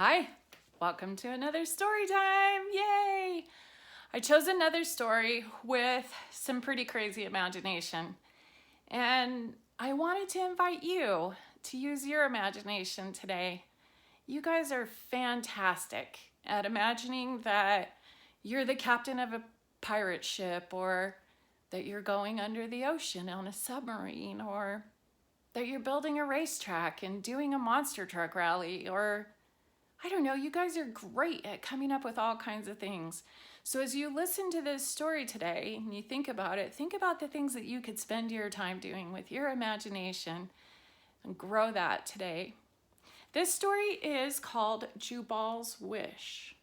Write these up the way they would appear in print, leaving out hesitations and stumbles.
Hi, welcome to another story time. Yay! I chose another story with some pretty crazy imagination. And I wanted to invite you to use your imagination today. You guys are fantastic at imagining that you're the captain of a pirate ship, or that you're going under the ocean on a submarine, or that you're building a racetrack and doing a monster truck rally, or I don't know, you guys are great at coming up with all kinds of things. So as you listen to this story today and you think about it, think about the things that you could spend your time doing with your imagination and grow that today. This story is called Jubal's Wish.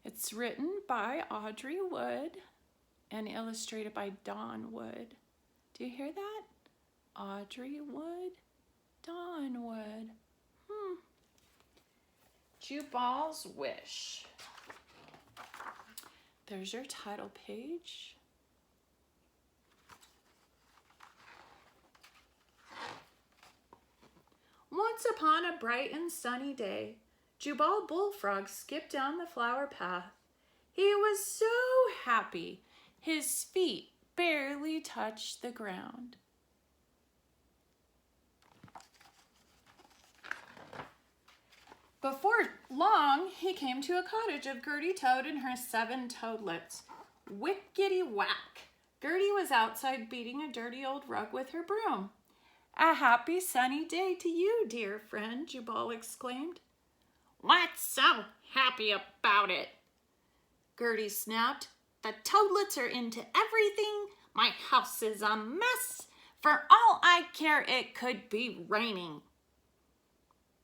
It's written by Audrey Wood and illustrated by Dawn Wood. Do you hear that? Audrey Wood, Dawn Wood. Jubal's Wish. There's your title page. Once upon a bright and sunny day, Jubal Bullfrog skipped down the flower path. He was so happy, his feet barely touched the ground. Before long, he came to a cottage of Gertie Toad and her 7 toadlets. Whickety whack! Gertie was outside beating a dirty old rug with her broom. "A happy sunny day to you, dear friend," Jubal exclaimed. "What's so happy about it?" Gertie snapped. "The toadlets are into everything. My house is a mess. For all I care, it could be raining."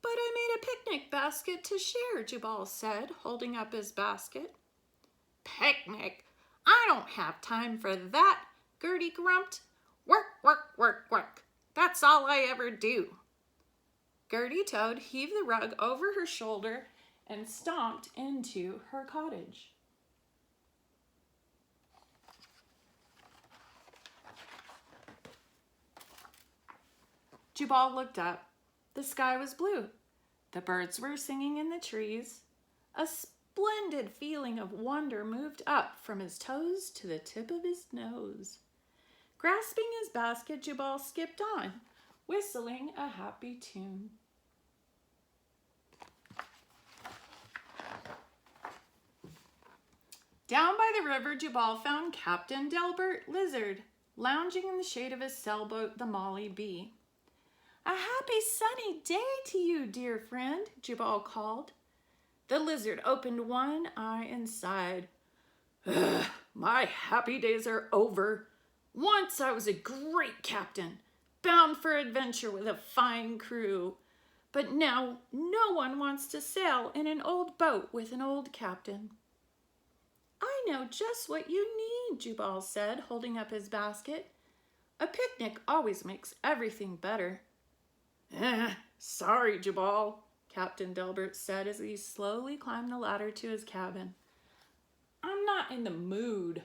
"But I made a picnic basket to share," Jubal said, holding up his basket. "Picnic? I don't have time for that," Gertie grumped. "Work, work, work, work. That's all I ever do." Gertie Toad heaved the rug over her shoulder and stomped into her cottage. Jubal looked up. The sky was blue. The birds were singing in the trees. A splendid feeling of wonder moved up from his toes to the tip of his nose. Grasping his basket, Jubal skipped on, whistling a happy tune. Down by the river, Jubal found Captain Delbert Lizard, lounging in the shade of his sailboat, the Molly Bee. "A happy sunny day to you, dear friend," Jubal called. The lizard opened one eye and sighed. "My happy days are over. Once I was a great captain, bound for adventure with a fine crew. But now no one wants to sail in an old boat with an old captain." "I know just what you need," Jubal said, holding up his basket. "A picnic always makes everything better." Sorry, Jubal," Captain Delbert said as he slowly climbed the ladder to his cabin. "I'm not in the mood."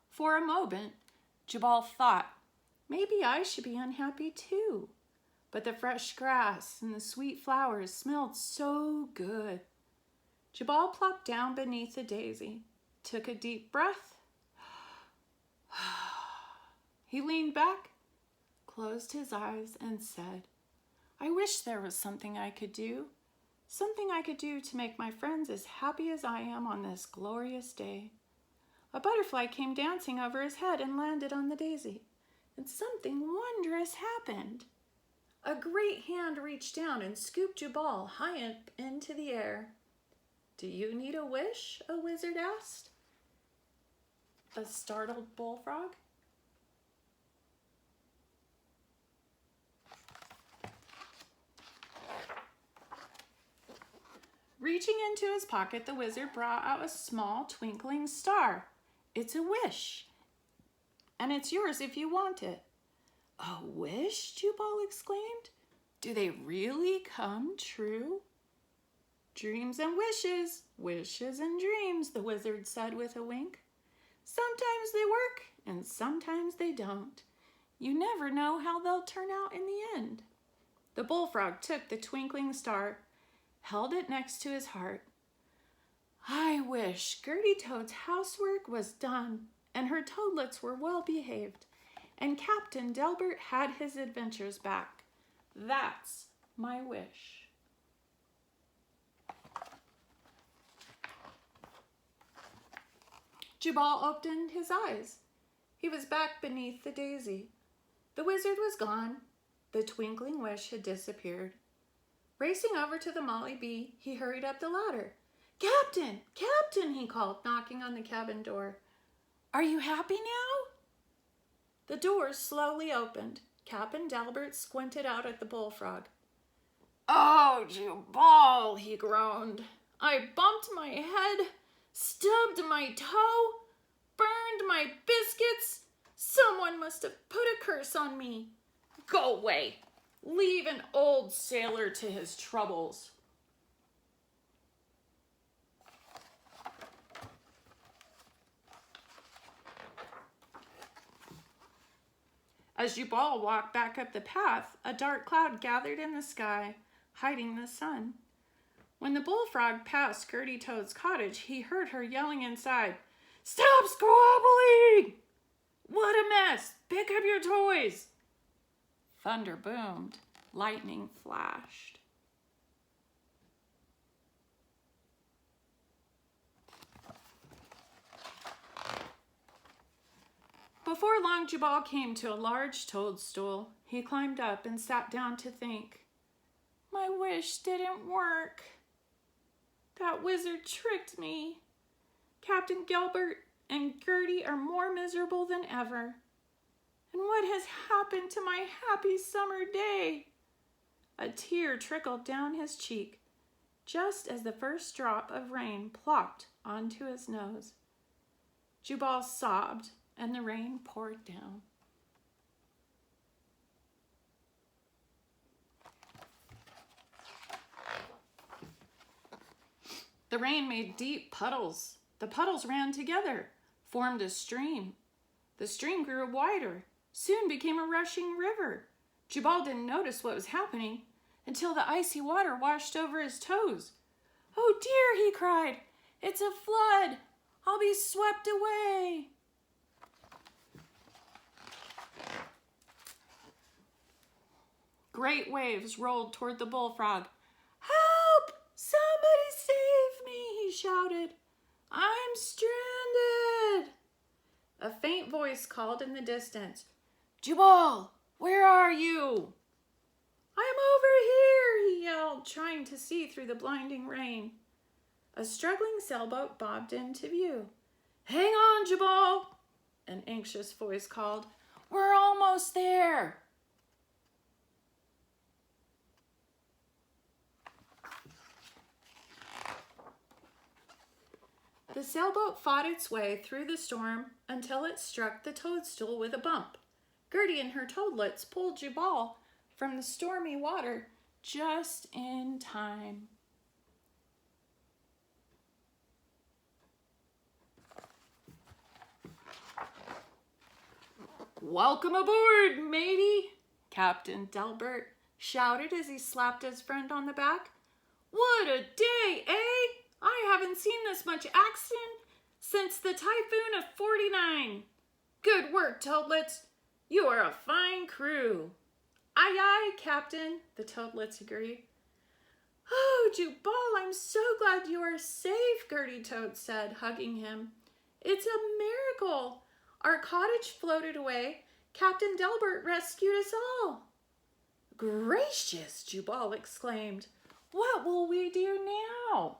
For a moment, Jubal thought, maybe I should be unhappy too. But the fresh grass and the sweet flowers smelled so good. Jubal plopped down beneath a daisy, took a deep breath. He leaned back, closed his eyes, and said, "I wish there was something I could do to make my friends as happy as I am on this glorious day." A butterfly came dancing over his head and landed on the daisy, and something wondrous happened. A great hand reached down and scooped Jubal high up into the air. "Do you need a wish?" a wizard asked. A startled bullfrog. Reaching into his pocket, the wizard brought out a small twinkling star. "It's a wish, and it's yours if you want it." "A wish?" Jubal exclaimed. "Do they really come true?" "Dreams and wishes, wishes and dreams," the wizard said with a wink. Sometimes they work and sometimes they don't. You never know how they'll turn out in the end. The bullfrog took the twinkling star, held it next to his heart. I wish Gertie Toad's housework was done and her toadlets were well behaved and Captain Delbert had his adventures back. That's my wish. Jubal opened his eyes. He was back beneath the daisy. The wizard was gone. The twinkling wish had disappeared. Racing over to the Molly Bee, he hurried up the ladder. Captain! Captain! He called, knocking on the cabin door. Are you happy now? The door slowly opened. Captain Delbert squinted out at the bullfrog. Oh, Jubal, he groaned. I bumped my head, stubbed my toe, burned my biscuits. Someone must have put a curse on me. Go away. Leave an old sailor to his troubles. As Jubal walked back up the path, a dark cloud gathered in the sky, hiding the sun. When the bullfrog passed Gertie Toad's cottage, he heard her yelling inside, Stop squabbling! What a mess! Pick up your toys! Thunder boomed. Lightning flashed. Before long, Jubal came to a large toadstool. He climbed up and sat down to think. My wish didn't work. That wizard tricked me. Captain Gilbert and Gertie are more miserable than ever. And what has happened to my happy summer day? A tear trickled down his cheek, just as the first drop of rain plopped onto his nose. Jubal sobbed, and the rain poured down. The rain made deep puddles. The puddles ran together, formed a stream. The stream grew wider, soon became a rushing river. Jubal didn't notice what was happening until the icy water washed over his toes. Oh dear, he cried. It's a flood. I'll be swept away. Great waves rolled toward the bullfrog. Help! Somebody save me, he shouted. I'm stranded. A faint voice called in the distance. Jubal, where are you? I'm over here, he yelled, trying to see through the blinding rain. A struggling sailboat bobbed into view. Hang on, Jubal, an anxious voice called. We're almost there. The sailboat fought its way through the storm until it struck the toadstool with a bump. Gertie and her toadlets pulled Jubal from the stormy water just in time. Welcome aboard, matey, Captain Delbert shouted as he slapped his friend on the back. What a day, eh? I haven't seen this much action since the typhoon of '49. Good work, toadlets. You are a fine crew. Aye, aye, Captain, the toadlets agreed. Oh, Jubal, I'm so glad you are safe, Gertie Toad said, hugging him. It's a miracle. Our cottage floated away. Captain Delbert rescued us all. Gracious, Jubal exclaimed. What will we do now?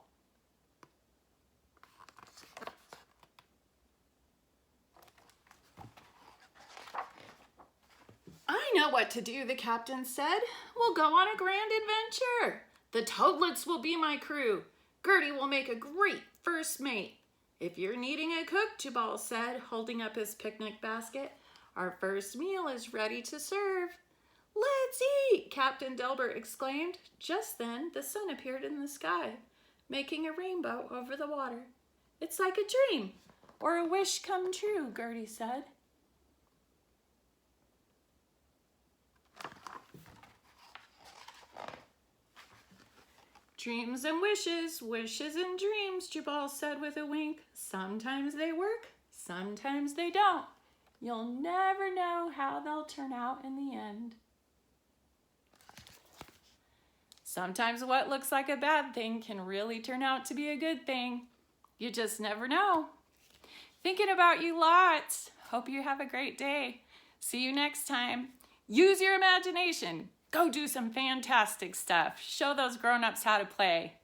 I know what to do, the captain said. We'll go on a grand adventure. The toadlets will be my crew. Gertie will make a great first mate. If you're needing a cook, Jubal said, holding up his picnic basket, our first meal is ready to serve. Let's eat, Captain Delbert exclaimed. Just then, the sun appeared in the sky, making a rainbow over the water. It's like a dream. or a wish come true, Gertie said. Dreams and wishes, wishes and dreams, Jubal said with a wink. Sometimes they work, sometimes they don't. You'll never know how they'll turn out in the end. Sometimes what looks like a bad thing can really turn out to be a good thing. You just never know. Thinking about you lots. Hope you have a great day. See you next time. Use your imagination. Go do some fantastic stuff. Show those grown-ups how to play.